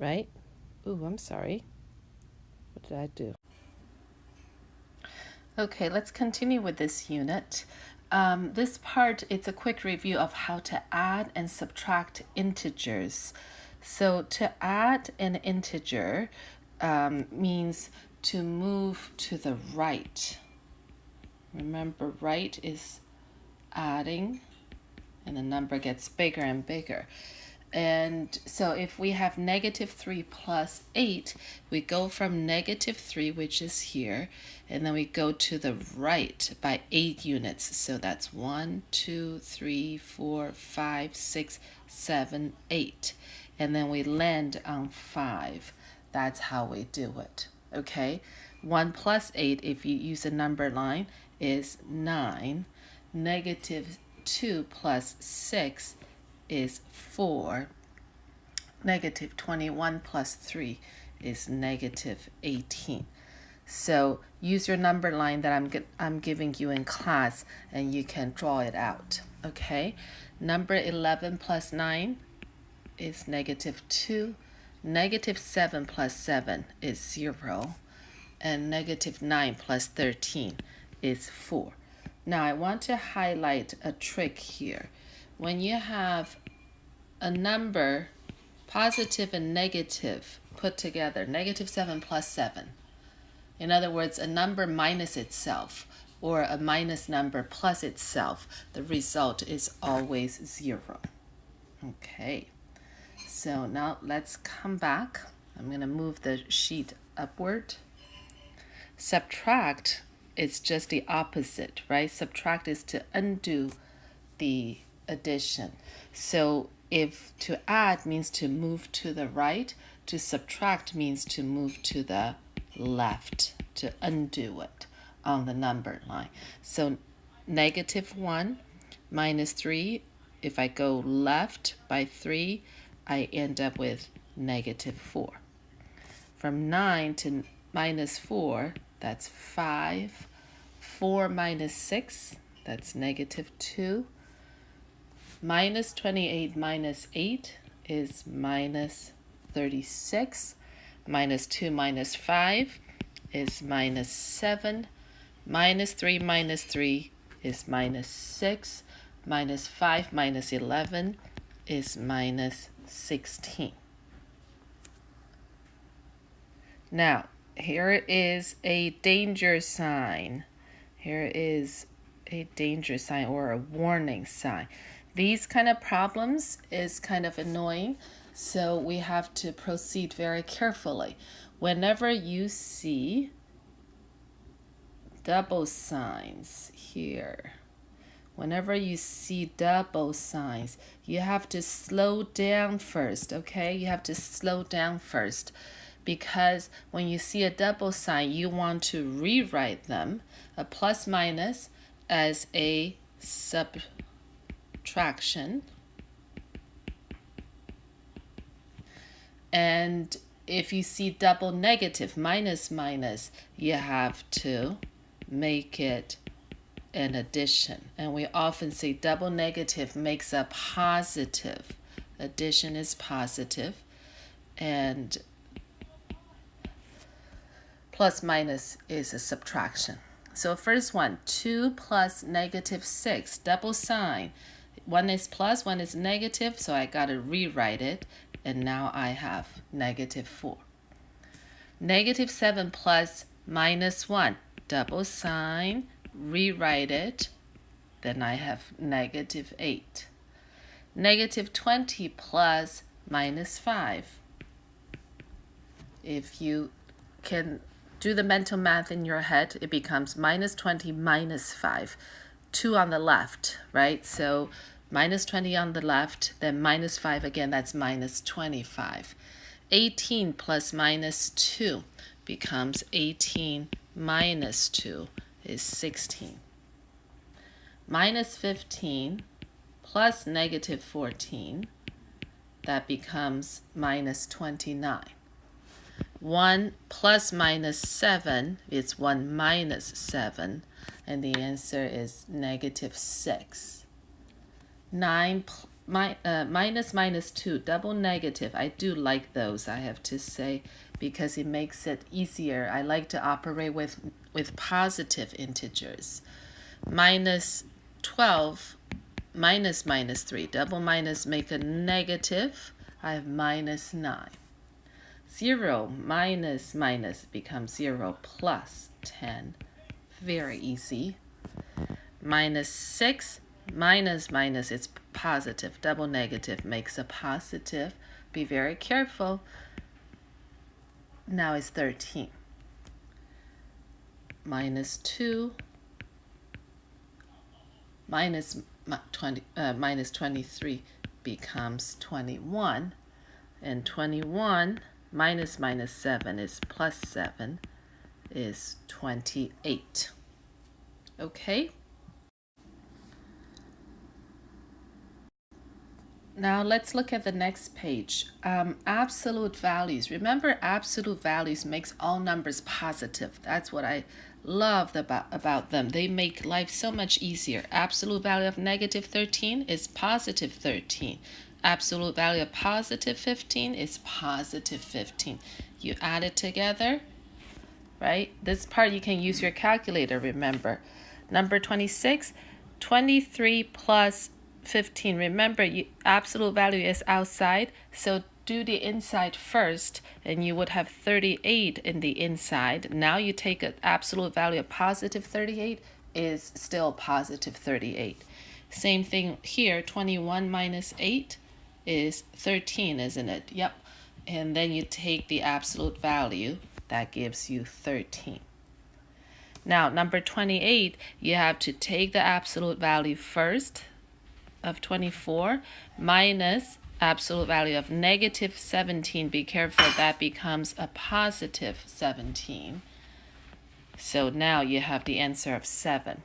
right? Ooh, I'm sorry. What did I do? Okay, let's continue with this unit. This part, it's a quick review of how to add and subtract integers. So to add an integer means to move to the right. Remember, right is adding, and the number gets bigger and bigger. And so if we have negative 3 plus 8, we go from negative 3, which is here, and then we go to the right by 8 units. So that's 1, 2, 3, 4, 5, 6, 7, 8. And then we land on 5. That's how we do it. Okay? 1 plus 8, if you use a number line, is 9. Negative 2 plus 6 is 4. Negative 21 plus 3 is negative 18. So use your number line that I'm giving you in class, and you can draw it out. Okay? Number 11 plus 9 is negative 2. Negative 7 plus 7 is 0. And negative 9 plus 13 is 4. Now I want to highlight a trick here. When you have a number, positive and negative, put together, negative 7 plus 7. In other words, a number minus itself or a minus number plus itself, the result is always 0. Okay, so now let's come back. I'm going to move the sheet upward. Subtract is just the opposite, right? Subtract is to undo the addition. So if to add means to move to the right, to subtract means to move to the left, to undo it on the number line. So negative 1 minus 3, if I go left by 3, I end up with negative 4. From 9 to minus 4, that's 5. 4 minus 6, that's negative 2. Minus 28 minus 8 is minus 36. Minus 2 minus 5 is minus 7. Minus 3 is minus 6. Minus 5 minus 11 is minus 16. Now, here is a danger sign. Here is a danger sign or a warning sign. These kind of problems is kind of annoying, so we have to proceed very carefully. Whenever you see double signs here, whenever you see double signs, you have to slow down first, okay? You have to slow down first, because when you see a double sign, you want to rewrite them, a plus minus, as a subtraction. And if you see double negative, minus minus, you have to make it an addition. And we often say double negative makes a positive. Addition is positive, and plus minus is a subtraction. So first one, 2 plus negative 6, double sign. One is plus, one is negative, so I got to rewrite it, and now I have negative 4. Negative 7 plus minus 1, double sign, rewrite it, then I have negative 8. Negative 20 plus minus 5. If you can do the mental math in your head, it becomes minus 20 minus 5. 2 on the left, right? So minus 20 on the left, then minus 5 again, that's minus 25. 18 plus minus 2 becomes 18 minus 2 is 16. Minus 15 plus negative 14, that becomes minus 29. 1 plus minus 7 is 1 minus 7, and the answer is negative 6. 9 minus minus 2, double negative. I do like those, I have to say, because it makes it easier. I like to operate with positive integers. Minus 12 minus minus 3. Double minus make a negative. I have minus 9. 0 minus minus becomes 0 plus 10. Very easy. Minus 6 minus minus, it's positive. Double negative makes a positive. Be very careful. Now it's 13. Minus 2 minus 23 becomes 21. And 21 minus minus 7 is plus 7 is 28. Okay? Now let's look at the next page. Absolute values. Remember, absolute values makes all numbers positive. That's what I love about them. They make life so much easier. Absolute value of negative 13 is positive 13. Absolute value of positive 15 is positive 15. You add it together, right? This part you can use your calculator, remember. Number 26, 23 plus 15. Remember, absolute value is outside, so do the inside first, and you would have 38 in the inside. Now you take an absolute value of positive 38 is still positive 38. Same thing here, 21 minus 8 is 13, isn't it? Yep. And then you take the absolute value, that gives you 13. Now, number 28, you have to take the absolute value first of 24 minus absolute value of negative 17. Be careful, that becomes a positive 17. So now you have the answer of 7.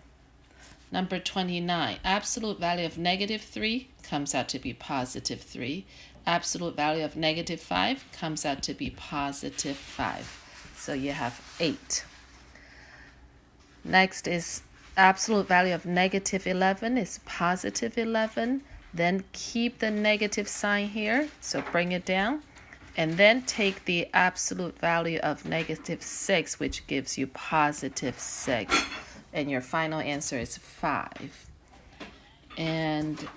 Number 29, absolute value of negative 3 comes out to be positive 3. Absolute value of negative 5 comes out to be positive 5. So you have 8. Next is absolute value of negative 11 is positive 11. Then keep the negative sign here, so bring it down. And then take the absolute value of negative 6, which gives you positive 6. And your final answer is 5. And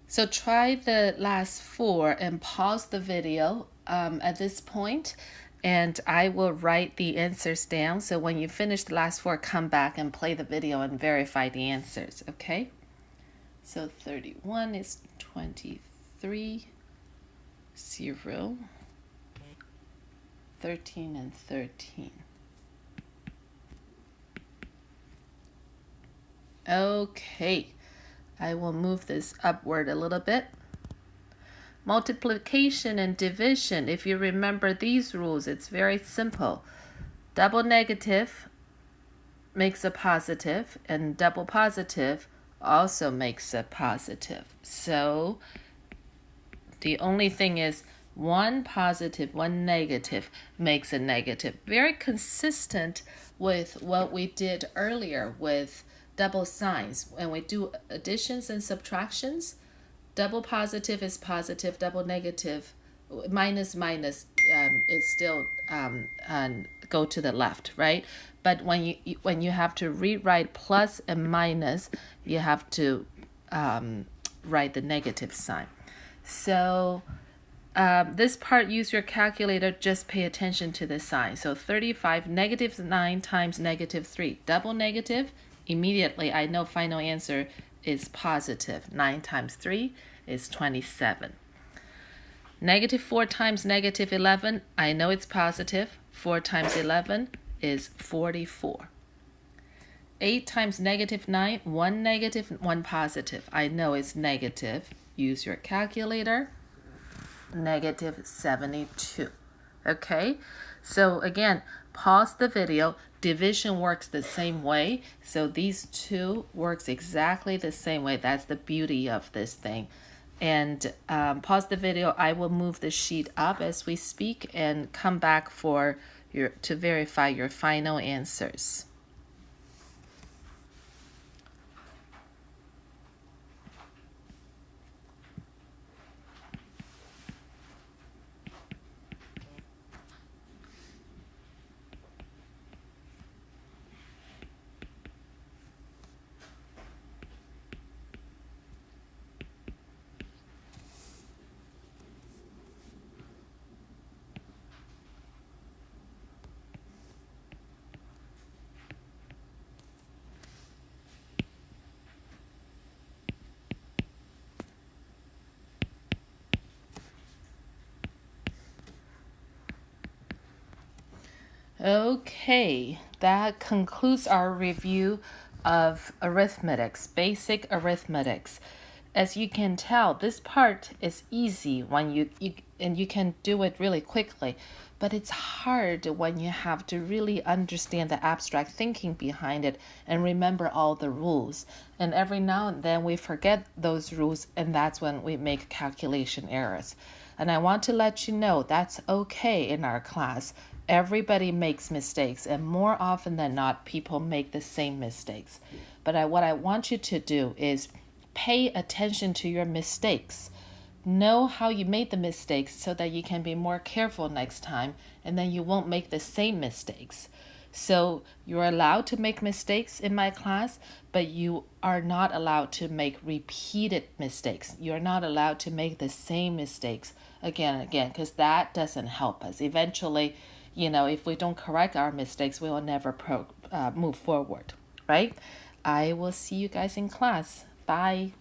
so try the last 4 and pause the video at this point. And I will write the answers down. So when you finish the last 4, come back and play the video and verify the answers, okay? So 31 is 23, 0, 13, and 13. Okay, I will move this upward a little bit. Multiplication and division, if you remember these rules, it's very simple. Double negative makes a positive, and double positive also makes a positive. So the only thing is one positive, one negative makes a negative. Very consistent with what we did earlier with double signs. When we do additions and subtractions, double positive is positive, double negative, minus minus is still go to the left, right? But when you have to rewrite plus and minus, you have to write the negative sign. So this part, use your calculator, just pay attention to the sign. So 35, negative 9 times negative 3, double negative, immediately I know final answer is positive. 9 times 3 is 27. Negative 4 times negative 11, I know it's positive. 4 times 11 is 44. 8 times negative 9, 1 negative, 1 positive. I know it's negative. Use your calculator. Negative 72. Okay, so again, pause the video. Division works the same way. So these two works exactly the same way. That's the beauty of this thing. And pause the video. I will move the sheet up as we speak and come back for to verify your final answers. Okay, that concludes our review of arithmetics, basic arithmetics. As you can tell, this part is easy when you can do it really quickly, but it's hard when you have to really understand the abstract thinking behind it and remember all the rules. And every now and then we forget those rules, and that's when we make calculation errors. And I want to let you know that's okay in our class. Everybody makes mistakes, and more often than not, people make the same mistakes. But what I want you to do is pay attention to your mistakes. Know how you made the mistakes so that you can be more careful next time, and then you won't make the same mistakes. So you're allowed to make mistakes in my class, but you are not allowed to make repeated mistakes. You're not allowed to make the same mistakes again and again, because that doesn't help us. Eventually, if we don't correct our mistakes, we will never move forward, right? I will see you guys in class. Bye.